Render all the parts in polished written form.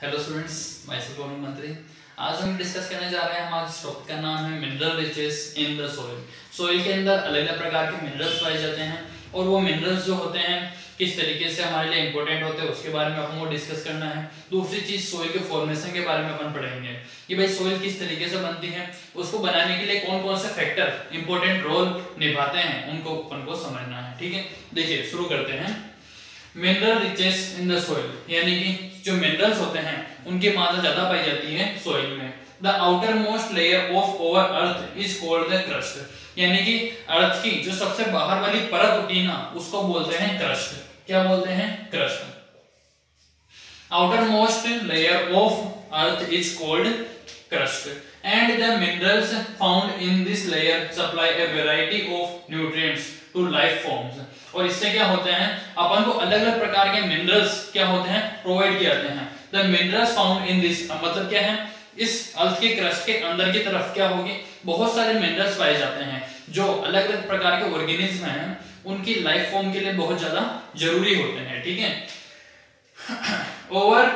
Hello students, my self पवन मंत्री। आज हम डिस्कस करने जा रहे हैं, हमारे टॉपिक का नाम है mineral riches in the soil. Soil के अंदर अलग अलग प्रकार के मिनरल्स पाए जाते हैं और वो मिनरल्स जो होते हैं किस तरीके से हमारे लिए इंपॉर्टेंट होते हैं उसके बारे में अपन को डिस्कस करना है। दूसरी चीज सोइल के फॉर्मेशन के बारे में अपन पढ़ेंगे कि भाई सोइल किस तरीके से बनती है, उसको बनाने के लिए कौन कौन से फैक्टर इंपॉर्टेंट रोल निभाते हैं उनको अपन को समझना है। ठीक है, देखिए शुरू करते हैं। Mineral riches in the soil, यानी कि जो मिनरल्स होते हैं उनकी मात्रा ज्यादा पाई जाती है सोइल में। The outer most layer of over earth is called the crust, यानी कि अर्थ की जो सबसे बाहर वाली परत होती है ना उसको बोलते हैं क्रस्ट। क्या बोलते हैं? Crust. Outermost layer of earth is called crust and the minerals found in this layer supply a variety of nutrients to life forms. और इससे क्या होते हैं, अपन को अलग अलग प्रकार के मिनरल्स क्या होते हैं प्रोवाइड किए जाते हैं। The minerals found in this मतलब क्या है, इस अर्थ के क्रस्ट के अंदर की तरफ क्या होगी, बहुत सारे मिनरल्स पाए जाते हैं जो अलग अलग प्रकार के ऑर्गेनिज्म हैं उनकी लाइफ फॉर्म के लिए बहुत ज्यादा जरूरी होते हैं। ठीक है, over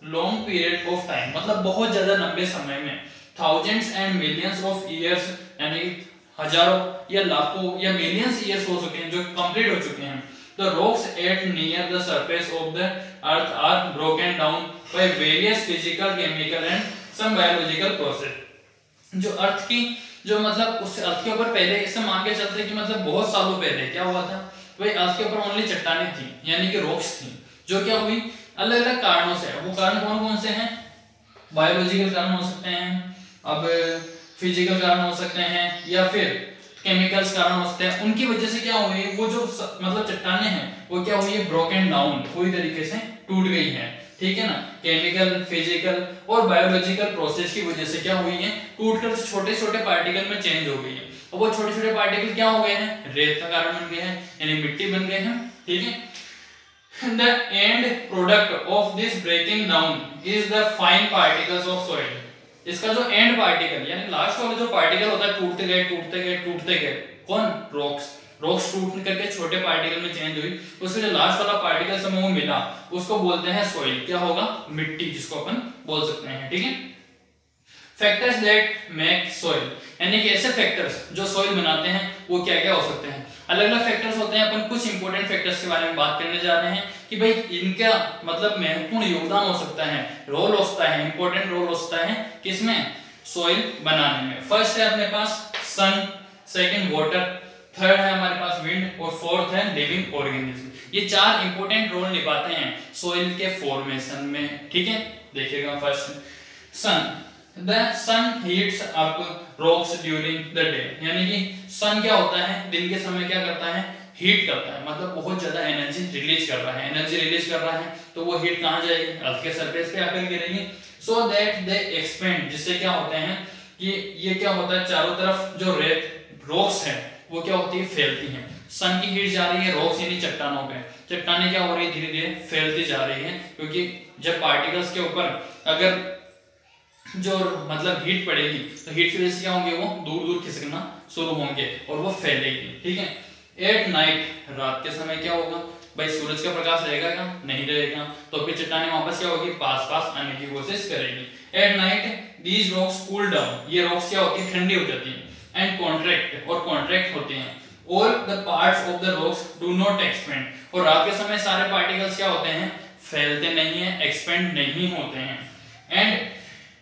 long period of time मतलब बहुत ज्यादा लंबे समय में, thousands and millions of years, यानी हजारों या लाखों या मिलियंस ईयर्स हो चुके हैं जो कंप्लीट हो चुके हैं। The rocks at near the surface of the earth are broken down by various physical, chemical and some biological process. जो अर्थ की जो मतलब उस अर्थ के ऊपर पहले ऐसे मान के चलते हैं कि मतलब बहुत सालों पहले क्या हुआ था, भाई अर्थ के ऊपर ओनली चट्टानें थी यानी कि रॉक्स थी, जो क्या हुई अलग अलग कारणों से। वो कारण कौन कौन से हैं? बायोलॉजिकल कारण हो सकते हैं, अब फिजिकल कारण हो सकते हैं या फिर केमिकल्स कारण हो सकते हैं। उनकी वजह से क्या हुई, वो जो मतलब चट्टानें हैं वो क्या हुई है, ब्रोकन डाउन, पूरी तरीके से टूट गई है। ठीक है ना, केमिकल, फिजिकल और बायोलॉजिकल प्रोसेस की वजह से क्या हुई है, टूटकर छोटे छोटे पार्टिकल में चेंज हो गई है। और वो छोटे छोटे पार्टिकल क्या हो गए हैं, रेत का कारण बन गए हैं, यानी मिट्टी बन गए हैं। ठीक है, the end product of this breaking down is the fine particles of soil। इसका जो एंड पार्टिकल यानी लास्ट वाला जो पार्टिकल होता है, टूटते गए टूटते गए टूटते गए, कौन? रॉक्स। रॉक्स टूट करके छोटे पार्टिकल में चेंज हुई, उसमें जो लास्ट वाला पार्टिकल समूह मिला उसको बोलते हैं सोइल। क्या होगा? मिट्टी, जिसको अपन बोल सकते हैं। ठीक है, फैक्टर्स दैट मेक सोइल, यानी कि ऐसे फैक्टर्स जो सोइल बनाते हैं वो क्या क्या हो सकते हैं। अलग अलग फैक्टर्स होते हैं, अपन कुछ इंपॉर्टेंट फैक्टर्स के बारे में बात करने जा रहे हैं कि भाई इनका मतलब महत्वपूर्ण योगदान हो सकता है, रोल होता है, इंपॉर्टेंट रोल होता है किसमें, सोइल बनाने में। फर्स्ट है अपने पास सन, सेकंड वाटर, थर्ड है हमारे पास विंड और फोर्थ है लिविंग ऑर्गेनिज्म। ये चार इंपॉर्टेंट रोल निभाते हैं सोइल के फॉर्मेशन में। ठीक है, देखिएगा first sun. The sun heats up rocks during the day, यानी कि सन क्या होता है, दिन के समय क्या करता है, हीट करता है, मतलब बहुत ज्यादा एनर्जी रिलीज कर रहा है। एनर्जी रिलीज कर रहा है तो वो हीट कहाँ जाएगी, अर्थ के सरफेस पे आकर गिरेगी। सो दैट दे एक्सपेंड, जिससे क्या होते हैं कि ये क्या होता है, चारों तरफ जो रेत रॉक्स है वो क्या होती है, फैलती हैं। सन की हीट जा रही है रॉक्स यानी चट्टानों पे, चट्टानें क्या हो रही है, धीरे धीरे फैलती जा रही है, क्योंकि जब पार्टिकल्स के ऊपर अगर जो मतलब हीट पड़ेगी तो हीट की वजह से क्या होंगे, वो दूर दूर खिसकना शुरू होंगे और वो फैलेगी। ठीक है, एट नाइट, रात के समय क्या होगा भाई, सूरज का प्रकाश रहेगा क्या, नहीं रहेगा, तो फिर चट्टानें वापस क्या होगी, पास पास आने की कोशिश करेगी। At night these rocks cool down, ये रॉक्स क्या होती है, ठंडी हो जाती है, एंड कॉन्ट्रैक्ट, और कॉन्ट्रैक्ट होते हैं। और the parts of the rocks do not expand, और रात के समय सारे पार्टिकल्स क्या होते हैं, फैलते नहीं है, एक्सपेंड नहीं होते हैं। And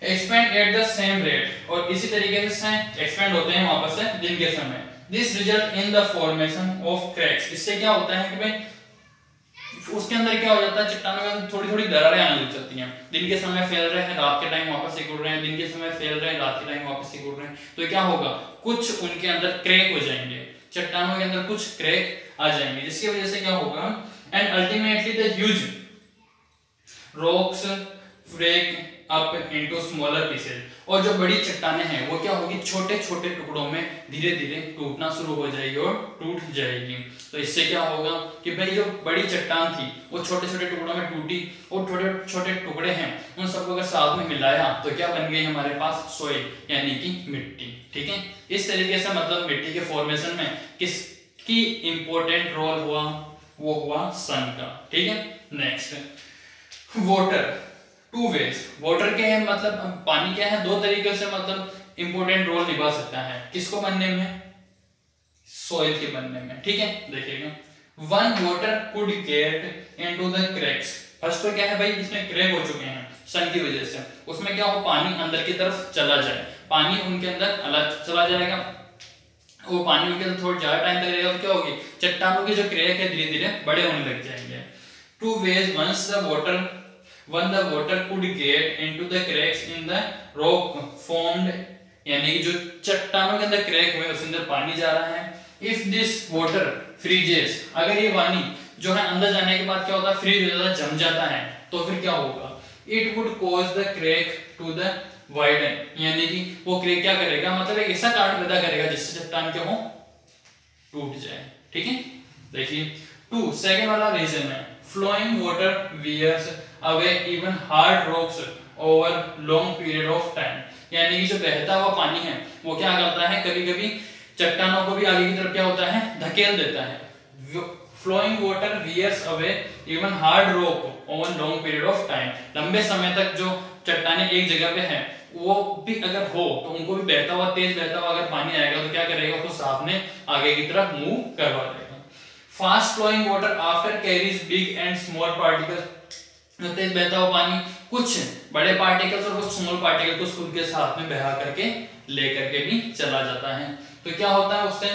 expand at the same rate, और इसी तरीके से एक्सपेंड होते हैं वापस से दिन के समय। This result in the formation of cracks, इससे क्या होता है कि भाई उसके अंदर क्या हो जाता है, चट्टानों में थोड़ी थोड़ी दरारें आने लग जाती हैं। दिन के समय फैल रहे हैं, रात के टाइम वापस सिकुड़ रहे हैं, दिन के समय फैल रहे हैं, रात के टाइम वापस सिकुड़ रहे हैं, तो क्या होगा, कुछ उनके अंदर क्रैक हो जाएंगे, चट्टानों के अंदर कुछ क्रैक आ जाएंगे, जिसकी वजह से क्या होगा, and ultimately the huge rocks break up into smaller pieces, और जो बड़ी चट्टानें हैं वो क्या होगी, छोटे छोटे टुकड़ों में धीरे धीरे टूटना शुरू हो जाएगी और टूट जाएगी। तो इससे क्या होगा कि भाई जो बड़ी चट्टान थी वो छोटे छोटे टुकड़ों में टूटी, और छोटे छोटे टुकड़े हैं उन सबको अगर साथ में मिलाया तो क्या बन गई हमारे पास, सोइल, यानी कि मिट्टी। ठीक है, इस तरीके से मतलब मिट्टी के फॉर्मेशन में किसकी इंपॉर्टेंट रोल हुआ, वो हुआ सन का। ठीक है, next water. Two wedge, water के मतलब पानी क्या है, दो तरीके से मतलब इंपॉर्टेंट रोल निभा सकता है, किसको बनने में, सॉइल के बनने में, ठीक है। देखिएगा, one water could get into the cracks, first तो क्या है भाई, इसमें क्रैक हो चुके हैं सन की वजह से, उसमें क्या हो, पानी अंदर की तरफ चला जाए, पानी उनके अंदर अलग चला जाएगा, वो पानी उनके अंदर थोड़ा ज्यादा टाइम तक रहेगा तो क्या होगी, चट्टानों के जो क्रैक है धीरे धीरे बड़े होने लग जाएंगे। Two wedge, once the water could get into the cracks in the rock formed, यानी कि जो चट्टानों के अंदर क्रैक हुए उसके अंदर पानी जा रहा है। इफ दिस वाटर फ्रीजेस, अगर ये पानी जो है अंदर जाने के बाद क्या होता है, फ्रीज हो जाता है, जम जाता है, तो फिर क्या होगा, it would cause the crack to the widen, यानी कि वो क्रैक क्या करेगा, मतलब एक ऐसा कार्ड पैदा करेगा जिससे चट्टान क्या हो, टूट जाए, ठीक है। देखिए टू, सेकंड वाला रीजन है, flowing water wears away even hard rocks over long period of time, यानी कि जो बहता हुआ पानी है वो क्या करता है, कभी कभी चट्टानों को भी आगे की तरफ क्या होता है, धकेल देता है। Flowing water wears away even hard rock over long period of time, लंबे समय तक जो चट्टानें एक जगह पे है वो भी अगर हो तो उनको भी बहता हुआ, तेज बहता हुआ अगर पानी आएगा तो क्या करेगा, उसको सामने आगे की तरफ मूव करवा देगा। Fast flowing water after carries big and small particles, तेज बहता हुआ पानी कुछ बड़े पार्टिकल्स और कुछ स्मॉल पार्टिकल को खुद के साथ में बहा करके लेकर के भी चला जाता है, तो क्या होता है उससे,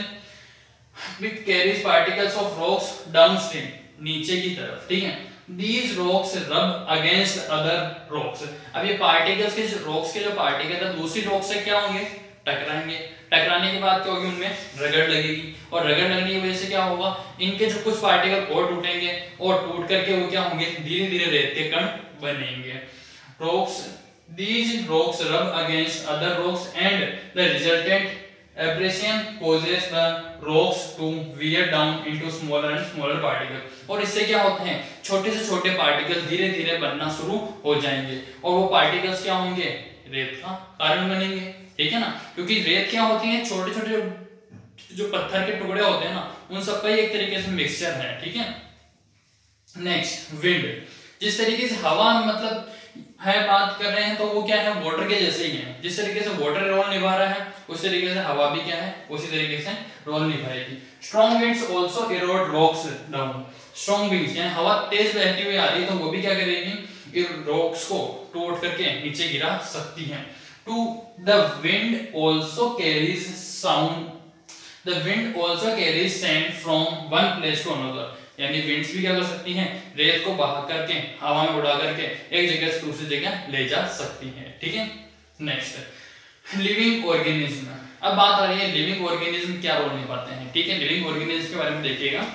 which carries particles of rocks downstream, नीचे की तरफ, ठीक है। These rocks rub against other rocks, अब ये पार्टिकल्स के रॉक्स के जो पार्टिकल है दूसरी रॉक से क्या होंगे, टकराएंगे, टकराने के बाद क्या होगी, उनमें रगड़ लगेगी, और रगड़ लगने की वजह से क्या होगा, इनके जो कुछ पार्टिकल और टूटेंगे, और टूट करके वो क्या होंगे, धीरे धीरे रेत के कण बनेंगे। Rocks, these rocks rub against other rocks and the resultant abrasion causes the rocks to wear down into smaller and smaller particles, और इससे क्या होते हैं, छोटे से छोटे पार्टिकल धीरे धीरे बनना शुरू हो जाएंगे, और वो पार्टिकल्स क्या होंगे, रेत का कारण बनेंगे, ठीक है ना, क्योंकि रेत क्या होती है, छोटे छोटे जो पत्थर के टुकड़े होते हैं ना, उन सबका एक तरीके से मिक्सचर है, ठीक है। नेक्स्ट, विंड, जिस तरीके से हवा मतलब है बात कर रहे हैं तो वो क्या है, वाटर के जैसे ही है, जिस तरीके से वाटर रोल निभा रहा है उस तरीके से हवा भी क्या है, उसी तरीके से रोल निभाएगी। Strong winds also Erode rocks down, strong winds यानी हवा तेज बहती हुई आ रही है तो वो भी क्या करेगी, रॉक्स को तोड़ करके नीचे गिरा सकती है। Two the wind also carries sound, the wind also carries sand from one place to another, यानी विंड्स भी क्या कर सकती हैं, रेत को बहा करके हवा में उड़ा करके एक जगह से दूसरी जगह ले जा सकती हैं, ठीक है। नेक्स्ट, लिविंग ऑर्गेनिज्म, अब बात आ रही है लिविंग ऑर्गेनिज्म क्या रोल निभाते हैं, ठीक है। लिविंग ऑर्गेनिज्म के बारे में देखिएगा,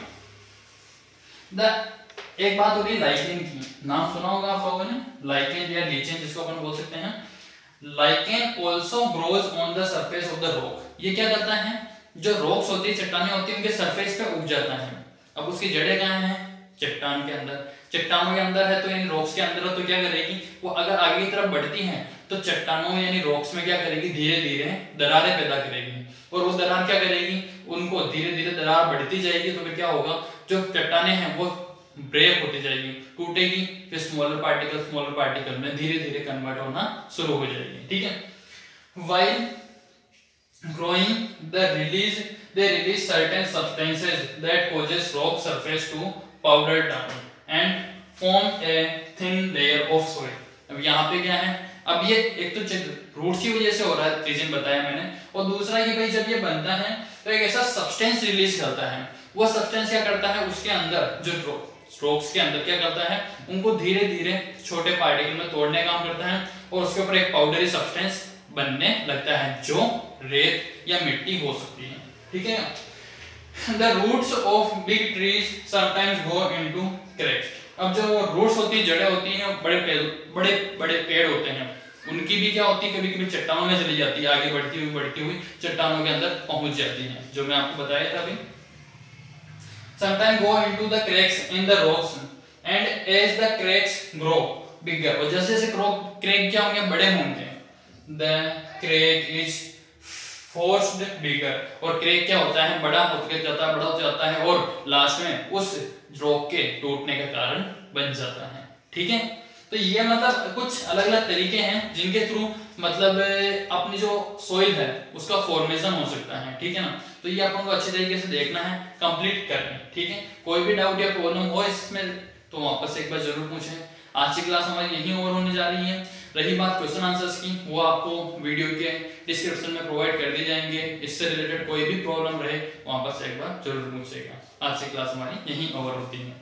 एक बात हो रही है लाइकेन की, नाम सुना होगा आप लोगों ने, लाइकेन या लीचेन जिसको अपन बोल सकते हैं। Lichen also grows on the surface of the rock, ये क्या करता है, जो रॉक्स होती है, चट्टानें होती है, उनके सरफेस पे उग जाता है। अब उसकी जड़ें कहाँ हैं, चट्टान के अंदर, चट्टानों के अंदर है तो इन रॉक्स के अंदर है तो क्या करेगी वो, अगर आगे की तरफ बढ़ती हैं तो चट्टानों में यानी रॉक्स में क्या करेगी, धीरे धीरे दरारें पैदा करेगी, और वो दरार क्या करेगी, उनको धीरे धीरे दरार बढ़ती जाएगी, तो फिर क्या होगा, जो चट्टानें हैं वो ब्रेक होती जाएगी, टूटेगी, फिर स्मॉलर पार्टिकल में धीरे धीरे कन्वर्ट होना शुरू हो जाएगी, ठीक है। While growing they release certain substances that causes rock surface to powder down and form a thin layer of soil। अब यहाँ पे क्या है, अब ये एक तो रूट्स की वजह से हो रहा है, रीजन बताया मैंने, और दूसरा ये भाई जब ये बनता है तो एक ऐसा सब्सटेंस रिलीज करता है, वो सब्सटेंस क्या करता है, उसके अंदर जो रॉक्स के अंदर क्या करता है, उनको धीरे धीरे छोटे पार्टिकल में तोड़ने का काम करता है, और उसके ऊपर एक पाउडरी सब्सटेंस बनने लगता है जो रेत या मिट्टी हो सकती है, ठीक है। The roots of big trees sometimes go into cracks, अब जो रूट्स होती है, जड़ें होती हैं, बड़े पेड़ होते हैं, उनकी भी क्या होती है, कभी कभी चट्टानों में चली जाती है, आगे बढ़ती हुई चट्टानों के अंदर पहुंच जाती है, जो मैं आपको बताया था अभी। Sometimes go into the cracks in the rocks and as the cracks grow bigger, और जैसे जैसे क्रैक क्या होंगे, बड़े होंगे, the crack is forced bigger, और क्रैक क्या होता है, बड़ा होता जाता है और लास्ट में उस रॉक के टूटने का कारण बन जाता है, ठीक है। तो ये मतलब कुछ अलग अलग तरीके हैं जिनके थ्रू मतलब अपनी जो सोइल है उसका फॉर्मेशन हो सकता है, ठीक है ना। तो ये अपन को अच्छे तरीके से देखना है, कंप्लीट करना है, ठीक है। कोई भी डाउट या प्रॉब्लम हो इसमें तो वापस एक बार जरूर पूछें। आज की क्लास हमारी यहीं ओवर होने जा रही है। रही बात क्वेश्चन आंसर्स की, वो आपको वीडियो के डिस्क्रिप्शन में प्रोवाइड कर दी जाएंगे। इससे रिलेटेड कोई भी प्रॉब्लम रहे वापस एक बार जरूर पूछेगा। आज की क्लास हमारी यहीं ओवर होती है।